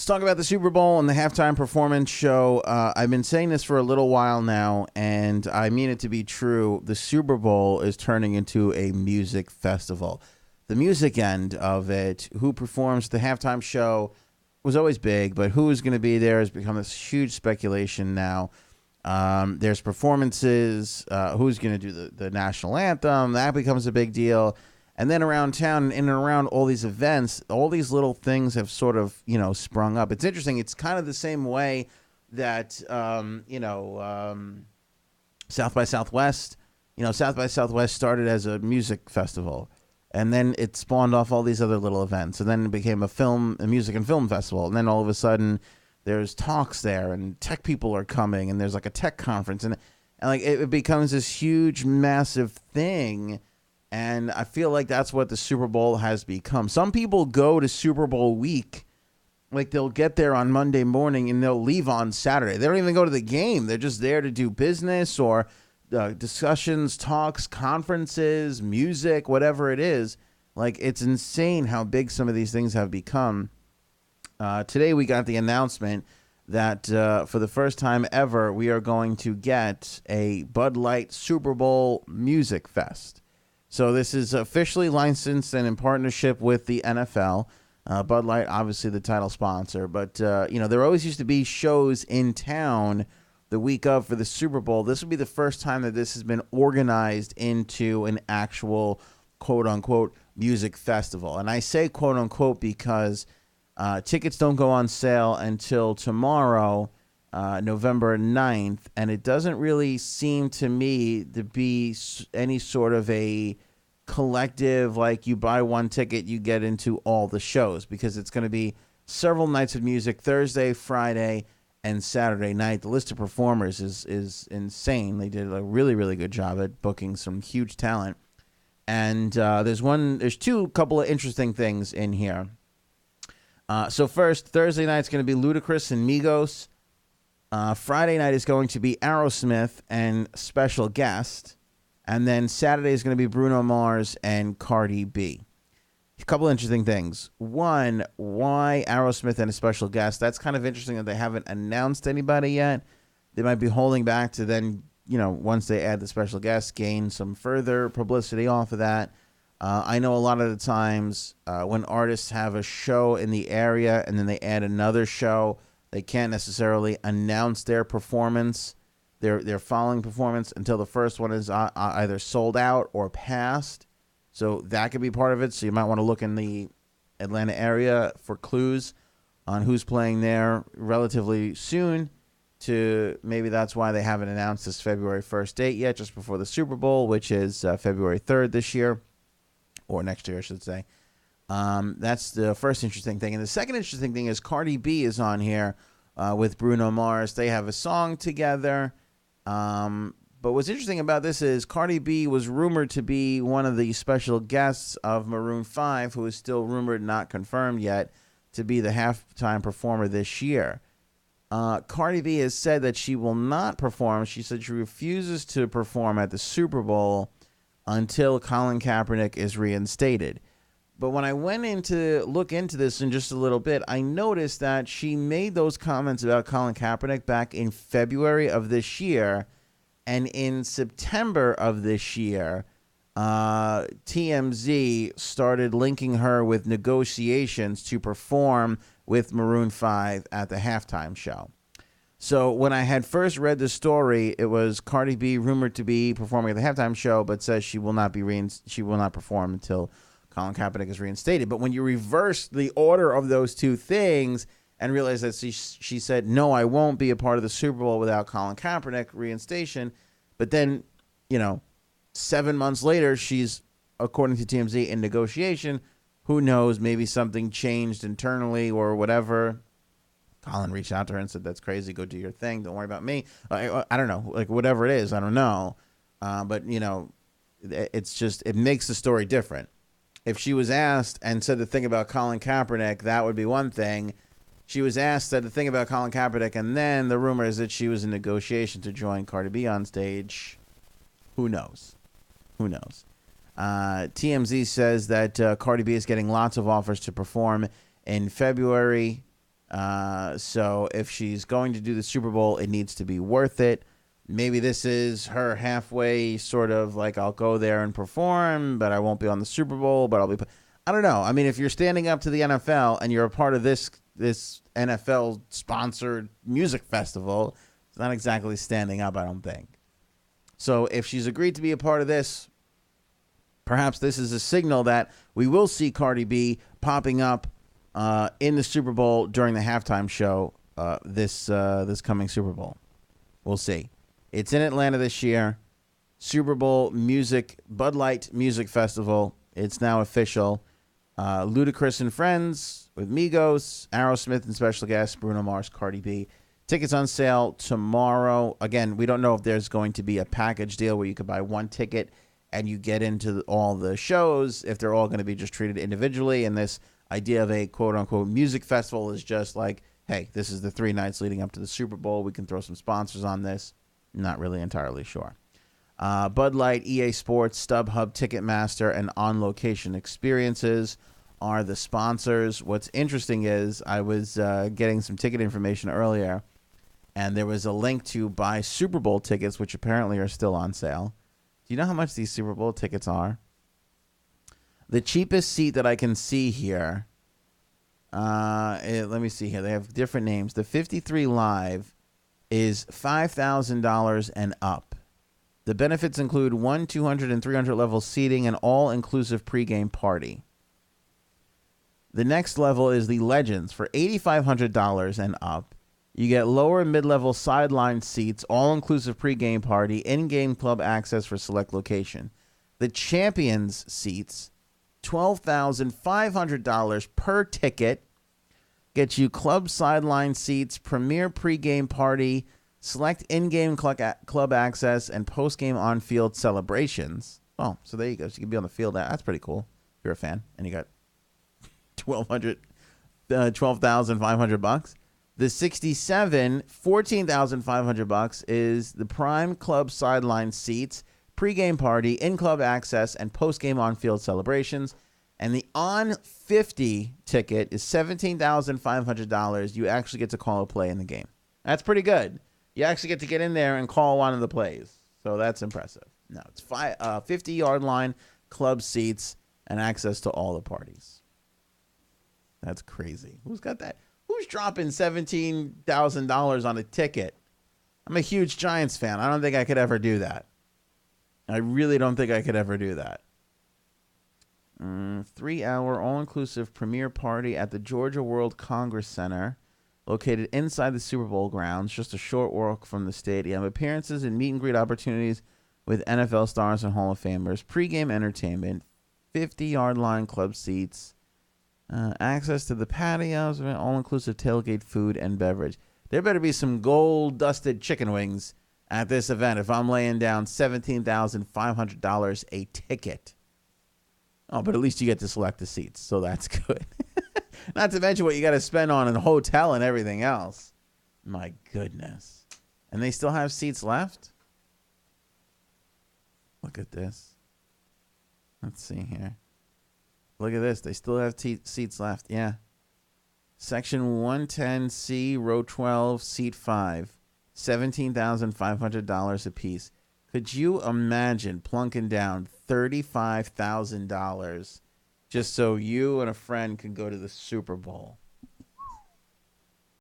talk about the Super Bowl and the halftime performance show. I've been saying this for a little while now, and I mean it to be true. The Super Bowl is turning into a music festival. The music end of it, who performs the halftime show, was always big, but who is going to be there has become this huge speculation now. There's performances. Who's going to do the national anthem? That becomes a big deal. And then around town, in and around all these events, all these little things have sort of, sprung up. It's interesting. It's kind of the same way that, South by Southwest, South by Southwest started as a music festival. And then it spawned off all these other little events. And then it became a music and film festival. And then all of a sudden, there's talks there, and tech people are coming, and there's like a tech conference. And like it becomes this huge, massive thing. And I feel like that's what the Super Bowl has become. Some people go to Super Bowl week, like they'll get there on Monday morning and they'll leave on Saturday. They don't even go to the game. They're just there to do business or discussions, talks, conferences, music, whatever it is. Like, it's insane how big some of these things have become. Today we got the announcement that for the first time ever, we are going to get a Bud Light Super Bowl Music Fest. So this is officially licensed and in partnership with the NFL. Bud Light, obviously the title sponsor. But, there always used to be shows in town the week of for the Super Bowl. This will be the first time that this has been organized into an actual, quote-unquote, music festival. And I say quote-unquote because tickets don't go on sale until tomorrow, November 9th, and it doesn't really seem to me to be any sort of a collective, like you buy one ticket, you get into all the shows, because it's going to be several nights of music, Thursday, Friday, and Saturday night. The list of performers is insane. They did a really, really good job at booking some huge talent. And there's couple of interesting things in here. So first, Thursday night's going to be Ludacris and Migos. Friday night is going to be Aerosmith and special guest. And then Saturday is going to be Bruno Mars and Cardi B. A couple interesting things. One, why Aerosmith and a special guest? That's kind of interesting that they haven't announced anybody yet. They might be holding back to then, once they add the special guest, gain some further publicity off of that. I know a lot of the times when artists have a show in the area and then they add another show, they can't necessarily announce their performance, their following performance, until the first one is either sold out or passed. So that could be part of it. So you might want to look in the Atlanta area for clues on who's playing there relatively soon. Maybe that's why they haven't announced this February 1st date yet, just before the Super Bowl, which is February 3rd this year, or next year, I should say. That's the first interesting thing. And the second interesting thing is Cardi B is on here with Bruno Mars. They have a song together. But what's interesting about this is Cardi B was rumored to be one of the special guests of Maroon 5, who is still rumored, not confirmed yet, to be the halftime performer this year. Cardi B has said that she will not perform. She said she refuses to perform at the Super Bowl until Colin Kaepernick is reinstated. But when I went in to look into this in just a little bit, I noticed that she made those comments about Colin Kaepernick back in February of this year. And in September of this year, TMZ started linking her with negotiations to perform with Maroon 5 at the halftime show. So when I had first read the story, it was Cardi B rumored to be performing at the halftime show, but says she will not perform until Colin Kaepernick is reinstated. But when you reverse the order of those two things and realize that she said, no, I won't be a part of the Super Bowl without Colin Kaepernick reinstation. But then, 7 months later, she's, according to TMZ, in negotiation. Who knows? Maybe something changed internally or whatever. Colin reached out to her and said, that's crazy. Go do your thing. Don't worry about me. I don't know. Like, whatever it is, I don't know. But, it's just, it makes the story different. If she was asked and said the thing about Colin Kaepernick, that would be one thing. She was asked, said the thing about Colin Kaepernick, and then the rumor is that she was in negotiation to join Cardi B on stage. Who knows? TMZ says that Cardi B is getting lots of offers to perform in February So if she's going to do the Super Bowl, it needs to be worth it. Maybe this is her halfway sort of like, I'll go there and perform, but I won't be on the Super Bowl, but I'll be. I don't know. I mean, if you're standing up to the NFL and you're a part of this NFL sponsored music festival, it's not exactly standing up, I don't think. So if she's agreed to be a part of this, perhaps this is a signal that we will see Cardi B popping up in the Super Bowl during the halftime show this coming Super Bowl. We'll see. It's in Atlanta this year. Super Bowl music, Bud Light Music Festival. It's now official. Ludacris and Friends with Migos, Aerosmith and special guest Bruno Mars, Cardi B. Tickets on sale tomorrow. Again, we don't know if there's going to be a package deal where you could buy one ticket and you get into all the shows, if they're all going to be just treated individually. And this idea of a quote-unquote music festival is just like, hey, this is the 3 nights leading up to the Super Bowl. We can throw some sponsors on this. Not really entirely sure. Bud Light, EA Sports, StubHub, Ticketmaster, and On Location Experiences are the sponsors. What's interesting is I was getting some ticket information earlier, and there was a link to buy Super Bowl tickets, which apparently are still on sale. Do you know how much these Super Bowl tickets are? The cheapest seat that I can see here, let me see here. They have different names. The 53 Live is $5,000 and up. The benefits include 1, 200, and 300 level seating and all-inclusive pregame party. The next level is the Legends for $8,500 and up. You get lower and mid-level sideline seats, all-inclusive pregame party, in-game club access for select location. The Champions seats, $12,500 per ticket, gets you club sideline seats, premier pregame party, select in-game club access, and post-game on-field celebrations. Oh, so there you go. So you can be on the field. That's pretty cool if you're a fan. And you got $12,500. The 67, $14,500 is the prime club sideline seats, pregame party, in-club access, and post-game on-field celebrations. And the on 50 ticket is $17,500. You actually get to call a play in the game. That's pretty good. You actually get to get in there and call one of the plays. So that's impressive. No, it's 50-yard line, club seats, and access to all the parties. That's crazy. Who's got that? Who's dropping $17,000 on a ticket? I'm a huge Giants fan. I don't think I could ever do that. I really don't think I could ever do that. 3-hour all-inclusive premiere party at the Georgia World Congress Center, located inside the Super Bowl grounds, just a short walk from the stadium. Appearances and meet and greet opportunities with NFL stars and Hall of Famers. Pre-game entertainment, 50-yard line club seats, access to the patios, all-inclusive tailgate food and beverage. There better be some gold-dusted chicken wings at this event if I'm laying down $17,500 a ticket. Oh, but at least you get to select the seats, so that's good. Not to mention what you got to spend on a hotel and everything else. My goodness. And they still have seats left? Look at this. Let's see here. Look at this. They still have seats left. Yeah. Section 110C, row 12, seat 5. $17,500 a piece. Could you imagine plunking down $35,000 just so you and a friend can go to the Super Bowl?